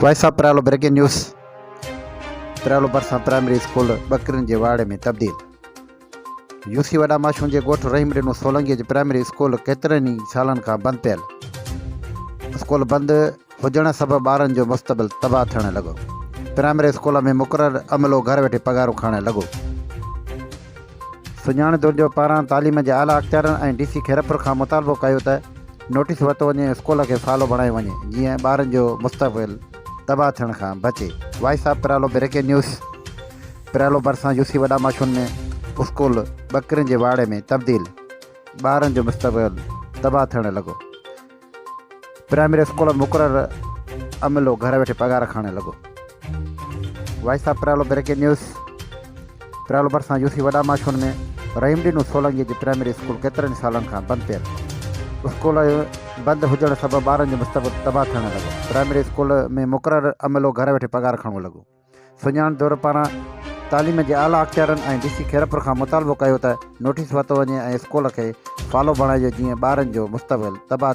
Voice of Pralo breaking news. Pralo भरिसां primary school बकरिन के वाड़े में तब्दील। यूसी वॾा माशून के ॻोठ रहीम ॾिनो सोलंगी जो प्राइमरी स्कूल केतिरनि ई सालनि खां बंदि पियल। स्कूल बंदि हुजण सबबि ॿारनि जो मुस्तक़बिल तबाह थियणु लॻो। प्राइमरी स्कूल में मुक़ररु अमलो घर वेठे पघारूं खणणु लॻो। सुञाणे जो पारां तालीम जे आला अख़्तियारनि ऐं DC खैरपुर खां मुतालबो कयो त नोटिस वरितो वञे स्कूल खे फॉलो बणायो वञे जीअं ॿारनि जो मुस्तक़बिल तबाह थियण खां बचे। Voice of Pralo breaking news. Pralo भरिसां यूसी वॾा माशून में स्कूल बकरिन के वाड़े में तब्दील। ॿारनि जो मुस्तक़बिल तबाह थियणु लॻो। प्राइमरी स्कूल में मुक़ररु अमलो घर वेठे पघार खणणु लॻो। Voice of Pralo breaking news. Pralo भरिसां यूसी वॾा माशून में रहीम ॾिनो सोलंगी जी प्राइमरी स्कूल केतिरनि सालनि खां बंदि पियल। स्कूल बंदि हुजण सबबि ॿारनि जो मुस्तक़बिल तबाह थियणु लॻो। प्राइमरी स्कूल में मुक़ररु अमलो घर वेठे पघार खणणु लॻो। सुञाण दौर पारां तालीम जे आला अख़्तियारनि ऐं DC खैरपुर खां मुतालबो कयो त नोटिस वरितो वञे ऐं स्कूल खे फॉलो बणाइजे जीअं ॿारनि जो मुस्तक़बिल तबाह